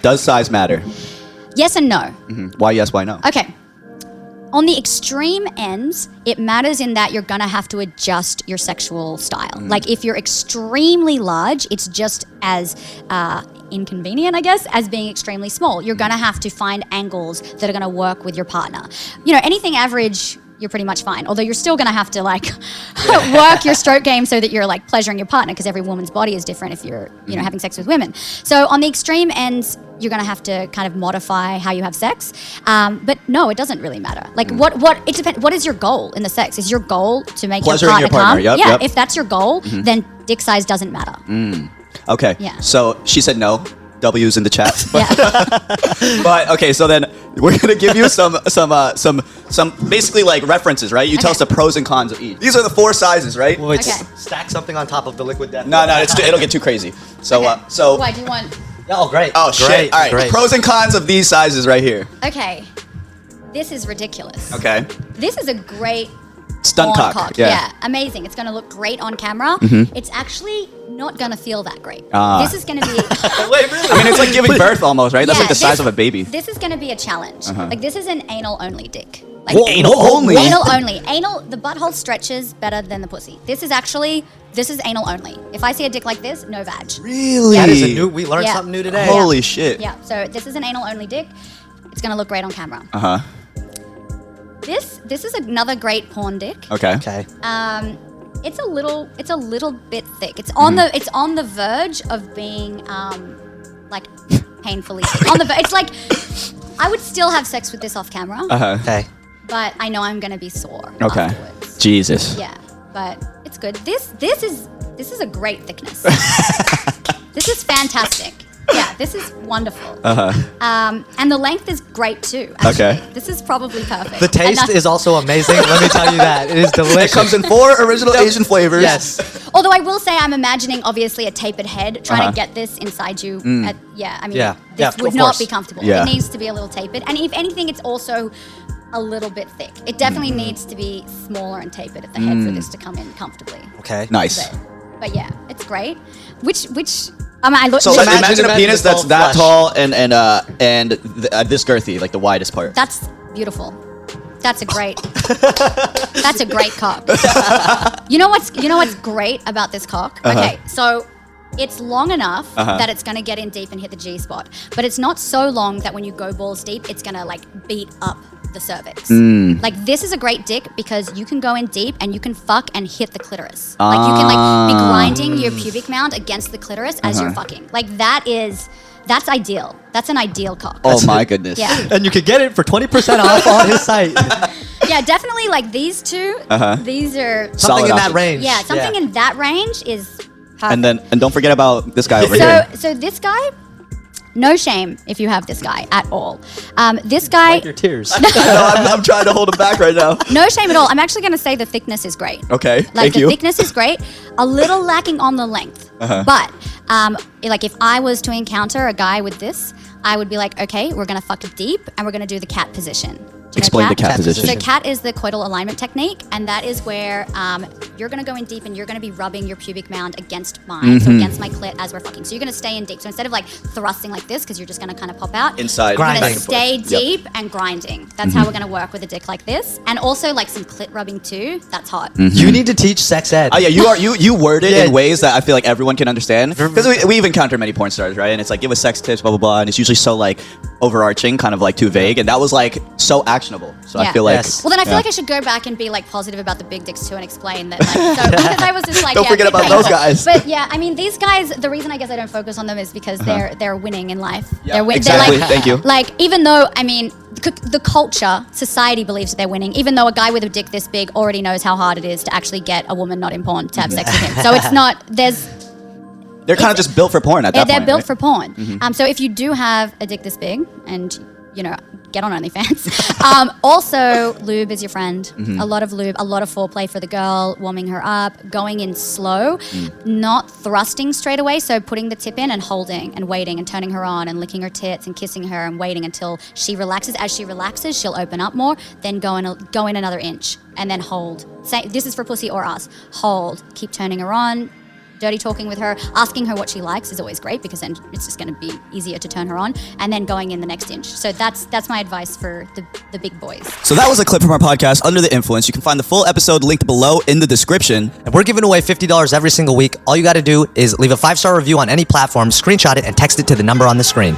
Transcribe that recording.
Does size matter? Yes and no. Why yes, why no? Okay. On the extreme ends, it matters in that you're gonna have to adjust your sexual style. Like if you're extremely large, it's just as inconvenient, I guess, as being extremely small. You're gonna have to find angles that are gonna work with your partner. You know, anything average, you're pretty much fine. Although you're still gonna have to like work your stroke game so that you're like pleasuring your partner, because every woman's body is different if you're, you know, having sex with women. So on the extreme ends, you're gonna have to kind of modify how you have sex. But no, it doesn't really matter. Like it depends. What is your goal in the sex? Is your goal to make Pleasuring your partner your partner, come? yep, Yeah, yep. if that's your goal, then dick size doesn't matter. Okay. Yeah. So she said no. W's in the chat. Yeah. But okay, so then we're gonna give you some basically like references, right? You tell us the pros and cons of each. These are the 4 sizes, right? Wait, Okay. stack something on top of the liquid death. No, it'll get too crazy. So Okay. so. Why do you want? Oh, great. Oh shit! Great, All right, great. pros and cons of these sizes right here. Okay. This is ridiculous. Okay. This is a great Stunt porn cock. Yeah, amazing. It's going to look great on camera. Mm-hmm. It's actually not going to feel that great. Ah. This is going to be. Wait, really? I mean, it's like giving birth almost, right? That's Yeah, like the size this- of a baby. This is going to be a challenge. Like this is an anal only dick. Like Whoa, anal only? Anal only. Anal. The butthole stretches better than the pussy. This is anal only. If I see a dick like this, no vag. Really? That is a new. We learned Yeah. something new today. Holy shit. Yeah. So this is an anal only dick. It's going to look great on camera. Uh huh. This is another great porn dick. Okay. Okay. It's a little bit thick. It's on the verge of being like painfully thick. On the it's like I would still have sex with this off camera, Uh huh. Okay. but I know I'm gonna be sore Okay. afterwards. Jesus. Yeah, but it's good. This is a great thickness. This is fantastic. Yeah, this is wonderful. And the length is great too. Actually. Okay. This is probably perfect. The taste And, is also amazing. Let me tell you that. It is delicious. It comes in 4 original Asian flavors. Yes. Although I will say I'm imagining obviously a tapered head trying Uh-huh. to get this inside you. Yeah, I mean, Yeah. this Yeah, would of not course. be comfortable. Yeah. It needs to be a little tapered. And if anything, it's also a little bit thick. It definitely needs to be smaller and tapered at the head for this to come in comfortably. Okay. Nice. But yeah, it's great. Which I look. So Just imagine a imagine penis it's that's all that flesh. tall and this girthy, like the widest part. That's beautiful. That's a great. That's a great cock. You know what's great about this cock? Okay, so it's long enough that it's gonna get in deep and hit the G spot, but it's not so long that when you go balls deep, it's gonna like beat up the cervix. Like this is a great dick because you can go in deep and you can fuck and hit the clitoris. Like you can like be grinding your pubic mound against the clitoris as you're fucking. Like that's ideal. That's an ideal cock. Oh my goodness. Yeah. And you could get it for 20% off on his site. Yeah, definitely like these two. These are Something Solid in that options. range. yeah, something in that range is perfect. And don't forget about this guy over here. So this guy, no shame if you have this guy at all. This guy, Wipe your tears. I know, I'm trying to hold him back right now. no shame at all. I'm actually going to say the thickness is great. Okay, Like thank the you. thickness is great. A little lacking on the length. But like if I was to encounter a guy with this, I would be like, okay, we're going to fuck deep and we're going to do the cat position. Do you know Explain the cat Cat position. So cat is the coital alignment technique, and that is where you're going to go in deep and you're going to be rubbing your pubic mound against mine, so against my clit as we're fucking. So you're going to stay in deep. So instead of like thrusting like this, because you're just going to kind of pop out, Inside. you're going to Grinding. stay Yep. deep and grinding. That's how we're going to work with a dick like this, and also like some clit rubbing too. That's hot. You need to teach sex ed. Oh yeah, you word it Yeah. in ways that I feel like everyone can understand. Because we've encountered many porn stars, right? And it's like give us sex tips, blah blah blah, and it's usually so like overarching, kind of like too vague. And that was like so actionable. So I Yeah. feel like Yes. Well, then I feel yeah. like I should go back and be like positive about the big dicks too and explain that. Like, so because I was just like, Don't yeah, forget big about dicks. those guys. But yeah, I mean, these guys. The reason I guess I don't focus on them is because they're winning in life. Yeah, They're exactly. They're like, Thank you. Like even though I mean, the culture, society believes that they're winning, even though a guy with a dick this big already knows how hard it is to actually get a woman not in porn to have sex with him. So it's not. they're kind of just built for porn at that They're point. built right? for porn. So if you do have a dick this big and you know, get on OnlyFans. Also, lube is your friend. A lot of lube, a lot of foreplay for the girl, warming her up, going in slow, not thrusting straight away. So putting the tip in and holding and waiting and turning her on and licking her tits and kissing her and waiting until she relaxes. As she relaxes, she'll open up more. Then go in another inch and then hold. Say this is for pussy or us. Hold. Keep turning her on. dirty talking with her, asking her what she likes is always great because then it's just going to be easier to turn her on, and then going in the next inch. So that's my advice for the big boys. So that was a clip from our podcast, Under the Influence. You can find the full episode linked below in the description. And we're giving away $50 every single week. All you got to do is leave a 5-star review on any platform, screenshot it, and text it to the number on the screen.